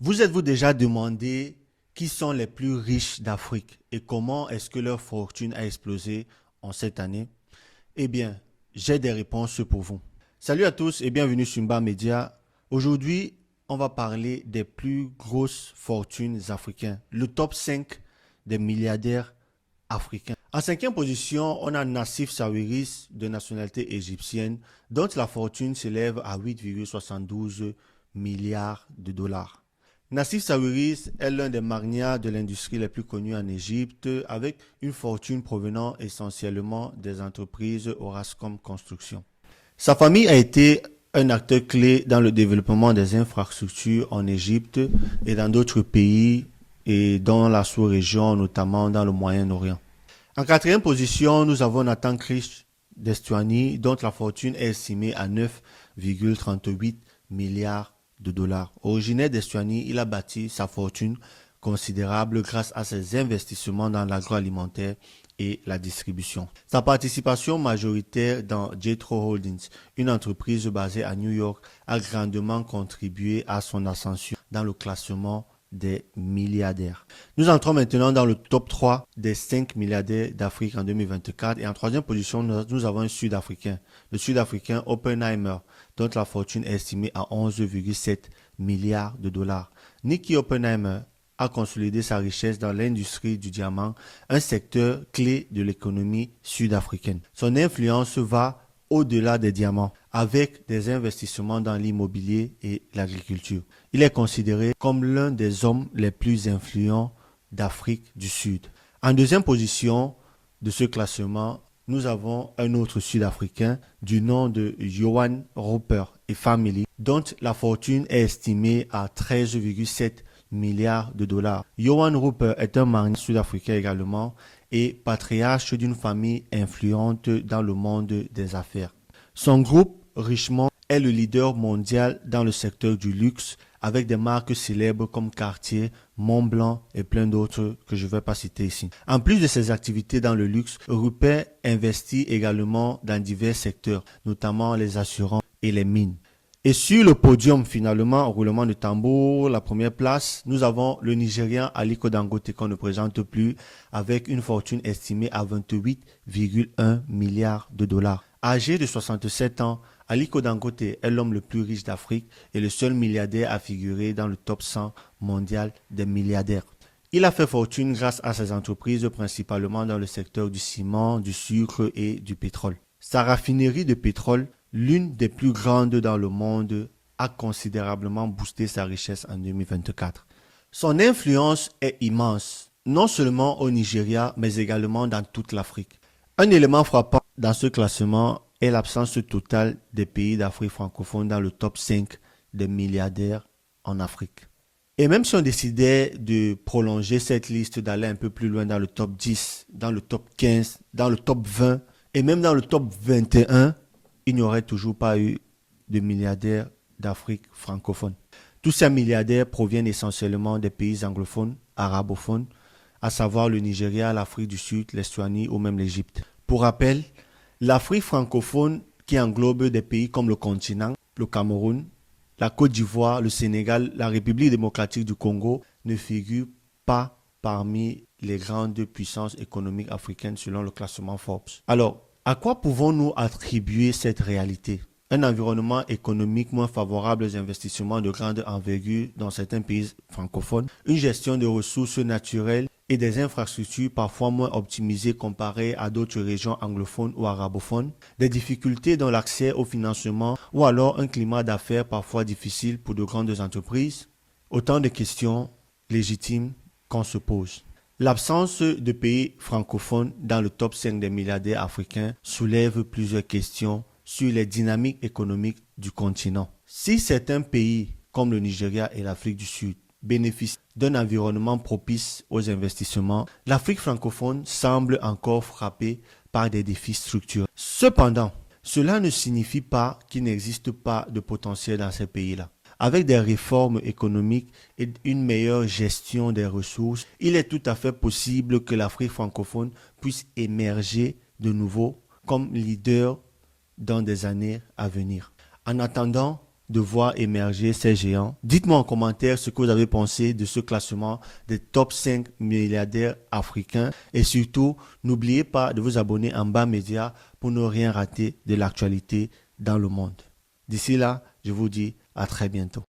Vous êtes-vous déjà demandé qui sont les plus riches d'Afrique et comment est-ce que leur fortune a explosé en cette année? Eh bien, j'ai des réponses pour vous. Salut à tous et bienvenue sur Mba Media. Aujourd'hui, on va parler des plus grosses fortunes africaines, le top 5 des milliardaires africains. En cinquième position, on a Nassif Sawiris de nationalité égyptienne, dont la fortune s'élève à 8,72 milliards de dollars. Nassif Sawiris est l'un des magnats de l'industrie les plus connus en Égypte, avec une fortune provenant essentiellement des entreprises Orascom Construction. Sa famille a été un acteur clé dans le développement des infrastructures en Égypte et dans d'autres pays et dans la sous-région, notamment dans le Moyen-Orient. En quatrième position, nous avons Nathan Krish d'Estuani, dont la fortune est estimée à 9,38 milliards de dollars. Originaire d'Estuani, il a bâti sa fortune considérable grâce à ses investissements dans l'agroalimentaire et la distribution. Sa participation majoritaire dans Jethro Holdings, une entreprise basée à New York, a grandement contribué à son ascension dans le classement des milliardaires. Nous entrons maintenant dans le top 3 des 5 milliardaires d'Afrique en 2024 et en troisième position, nous avons un Sud-Africain, le Sud-Africain Oppenheimer, dont la fortune est estimée à 11,7 milliards de dollars. Nicky Oppenheimer a consolidé sa richesse dans l'industrie du diamant, un secteur clé de l'économie sud-africaine. Son influence va au-delà des diamants, avec des investissements dans l'immobilier et l'agriculture. Il est considéré comme l'un des hommes les plus influents d'Afrique du Sud. En deuxième position de ce classement, nous avons un autre Sud-Africain du nom de Johan Rupert et Family, dont la fortune est estimée à 13,7 milliards de dollars. Johan Rupert est un magnat sud-africain également et patriarche d'une famille influente dans le monde des affaires. Son groupe Richemont est le leader mondial dans le secteur du luxe avec des marques célèbres comme Cartier, Montblanc et plein d'autres que je ne vais pas citer ici. En plus de ses activités dans le luxe, Rupert investit également dans divers secteurs, notamment les assurances et les mines. Et sur le podium, finalement, au roulement de tambour, la première place, nous avons le Nigérian Aliko Dangote qu'on ne présente plus avec une fortune estimée à 28,1 milliards de dollars. Âgé de 67 ans, Aliko Dangote est l'homme le plus riche d'Afrique et le seul milliardaire à figurer dans le top 100 mondial des milliardaires. Il a fait fortune grâce à ses entreprises principalement dans le secteur du ciment, du sucre et du pétrole. Sa raffinerie de pétrole, l'une des plus grandes dans le monde, a considérablement boosté sa richesse en 2024. Son influence est immense, non seulement au Nigeria, mais également dans toute l'Afrique. Un élément frappant dans ce classement est l'absence totale des pays d'Afrique francophone dans le top 5 des milliardaires en Afrique. Et même si on décidait de prolonger cette liste, d'aller un peu plus loin dans le top 10, dans le top 15, dans le top 20 et même dans le top 21, il n'y aurait toujours pas eu de milliardaires d'Afrique francophone. Tous ces milliardaires proviennent essentiellement des pays anglophones, arabophones, à savoir le Nigeria, l'Afrique du Sud, l'Estonie ou même l'Égypte. Pour rappel, l'Afrique francophone qui englobe des pays comme le continent, le Cameroun, la Côte d'Ivoire, le Sénégal, la République démocratique du Congo ne figure pas parmi les grandes puissances économiques africaines selon le classement Forbes. Alors, à quoi pouvons-nous attribuer cette réalité? Un environnement économique moins favorable aux investissements de grande envergure dans certains pays francophones, une gestion de ressources naturelles et des infrastructures parfois moins optimisées comparées à d'autres régions anglophones ou arabophones, des difficultés dans l'accès au financement ou alors un climat d'affaires parfois difficile pour de grandes entreprises. Autant de questions légitimes qu'on se pose. L'absence de pays francophones dans le top 5 des milliardaires africains soulève plusieurs questions sur les dynamiques économiques du continent. Si certains pays comme le Nigeria et l'Afrique du Sud bénéficient d'un environnement propice aux investissements, l'Afrique francophone semble encore frappée par des défis structurels. Cependant, cela ne signifie pas qu'il n'existe pas de potentiel dans ces pays-là. Avec des réformes économiques et une meilleure gestion des ressources, il est tout à fait possible que l'Afrique francophone puisse émerger de nouveau comme leader dans des années à venir. En attendant, de voir émerger ces géants. Dites-moi en commentaire ce que vous avez pensé de ce classement des top 5 milliardaires africains. Et surtout, n'oubliez pas de vous abonner en bas média pour ne rien rater de l'actualité dans le monde. D'ici là, je vous dis à très bientôt.